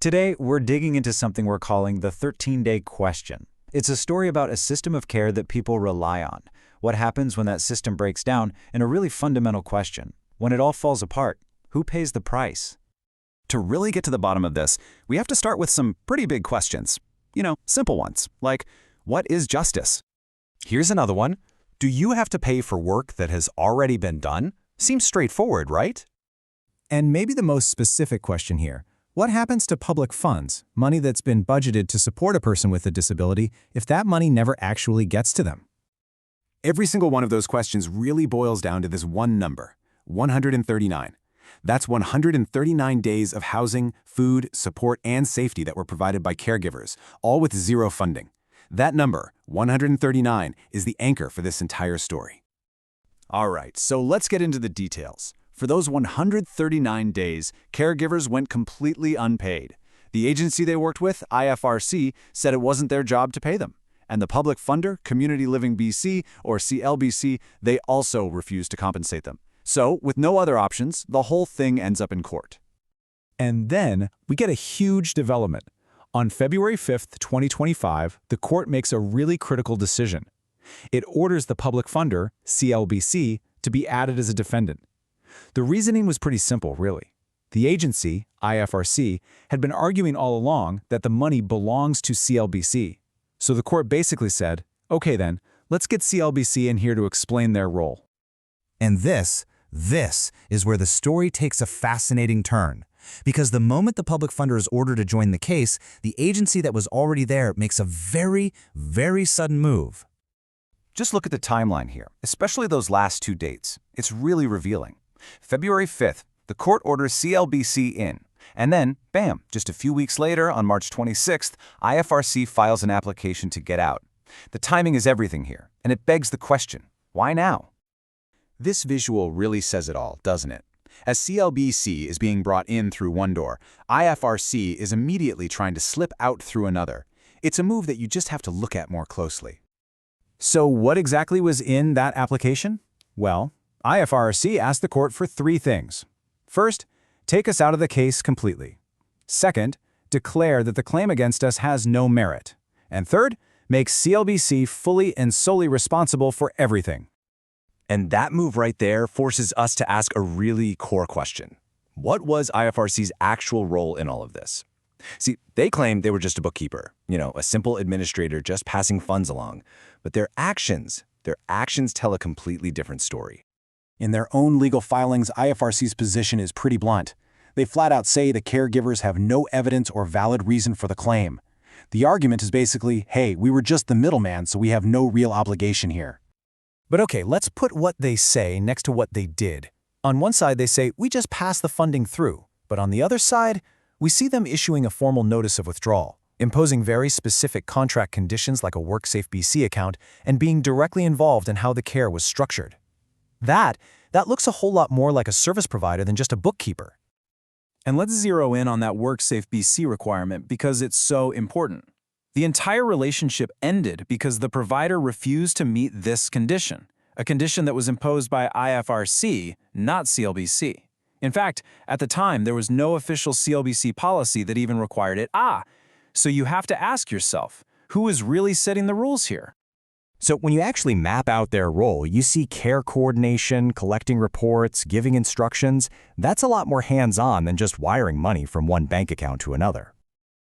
Today, we're digging into something we're calling the 13-day question. It's a story about a system of care that people rely on. What happens when that system breaks down, and a really fundamental question. When it all falls apart, who pays the price? To really get to the bottom of this, we have to start with some pretty big questions. Simple ones, like, what is justice? Here's another one. Do you have to pay for work that has already been done? Seems straightforward, right? And maybe the most specific question here. What happens to public funds, money that's been budgeted to support a person with a disability, if that money never actually gets to them? Every single one of those questions really boils down to this one number, 139. That's 139 days of housing, food, support, and safety that were provided by caregivers, all with zero funding. That number, 139, is the anchor for this entire story. All right, so let's get into the details. For those 139 days, caregivers went completely unpaid. The agency they worked with, IFRC, said it wasn't their job to pay them. And the public funder, Community Living BC, or CLBC, they also refused to compensate them. So, with no other options, the whole thing ends up in court. And then we get a huge development. On February 5th, 2025, the court makes a really critical decision. It orders the public funder, CLBC, to be added as a defendant. The reasoning was pretty simple, really. The agency, IFRC, had been arguing all along that the money belongs to CLBC. So the court basically said, okay then, let's get CLBC in here to explain their role. And this is where the story takes a fascinating turn. Because the moment the public funder is ordered to join the case, the agency that was already there makes a very, very sudden move. Just look at the timeline here, especially those last two dates. It's really revealing. February 5th, the court orders CLBC in. And then, bam, just a few weeks later, on March 26th, IFRC files an application to get out. The timing is everything here, and it begs the question, why now? This visual really says it all, doesn't it? As CLBC is being brought in through one door, IFRC is immediately trying to slip out through another. It's a move that you just have to look at more closely. So what exactly was in that application? Well, IFRC asked the court for three things. First, take us out of the case completely. Second, declare that the claim against us has no merit. And third, make CLBC fully and solely responsible for everything. And that move right there forces us to ask a really core question. What was IFRC's actual role in all of this? See, they claimed they were just a bookkeeper, a simple administrator just passing funds along. But their actions tell a completely different story. In their own legal filings, IFRC's position is pretty blunt. They flat out say the caregivers have no evidence or valid reason for the claim. The argument is basically, hey, we were just the middleman, so we have no real obligation here. But okay, let's put what they say next to what they did. On one side, they say, we just passed the funding through. But on the other side, we see them issuing a formal notice of withdrawal, imposing very specific contract conditions like a WorkSafe BC account, and being directly involved in how the care was structured. That looks a whole lot more like a service provider than just a bookkeeper. And let's zero in on that WorkSafe BC requirement because it's so important. The entire relationship ended because the provider refused to meet this condition, a condition that was imposed by IFRC, not CLBC. In fact, at the time, there was no official CLBC policy that even required it. So you have to ask yourself, who is really setting the rules here? So when you actually map out their role, you see care coordination, collecting reports, giving instructions. That's a lot more hands-on than just wiring money from one bank account to another.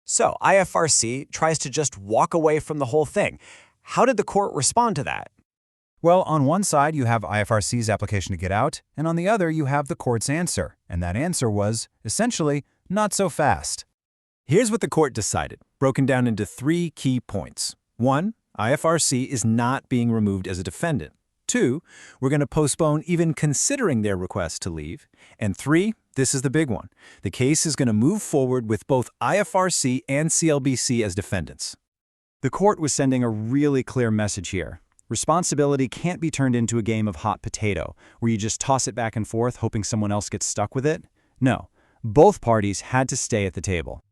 So IFRC tries to just walk away from the whole thing. How did the court respond to that? Well, on one side, you have IFRC's application to get out, and on the other, you have the court's answer. And that answer was, essentially, not so fast. Here's what the court decided, broken down into three key points. 1, IFRC is not being removed as a defendant. 2, we're going to postpone even considering their request to leave. And 3, this is the big one. The case is going to move forward with both IFRC and CLBC as defendants. The court was sending a really clear message here. Responsibility can't be turned into a game of hot potato, where you just toss it back and forth hoping someone else gets stuck with it. No, both parties had to stay at the table.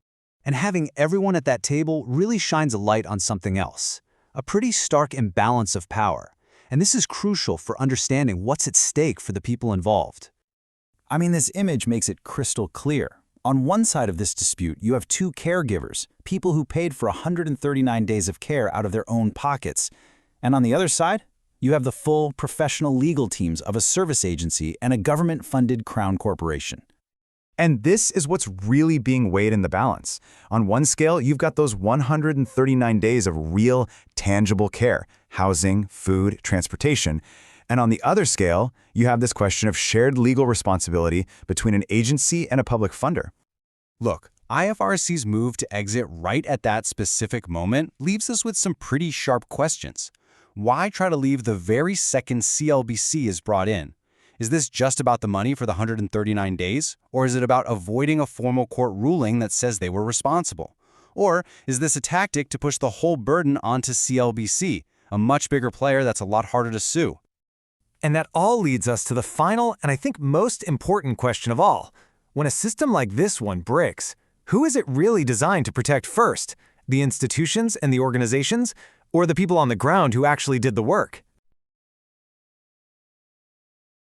And having everyone at that table really shines a light on something else. A pretty stark imbalance of power. And this is crucial for understanding what's at stake for the people involved. I mean, this image makes it crystal clear. On one side of this dispute, you have two caregivers, people who paid for 139 days of care out of their own pockets. And on the other side, you have the full professional legal teams of a service agency and a government-funded crown corporation. And this is what's really being weighed in the balance. On one scale, you've got those 139 days of real, tangible care, housing, food, transportation. And on the other scale, you have this question of shared legal responsibility between an agency and a public funder. Look, IFRC's move to exit right at that specific moment leaves us with some pretty sharp questions. Why try to leave the very second CLBC is brought in? Is this just about the money for the 139 days? Or is it about avoiding a formal court ruling that says they were responsible? Or is this a tactic to push the whole burden onto CLBC, a much bigger player that's a lot harder to sue? And that all leads us to the final and I think most important question of all. When a system like this one breaks, who is it really designed to protect first? The institutions and the organizations, or the people on the ground who actually did the work?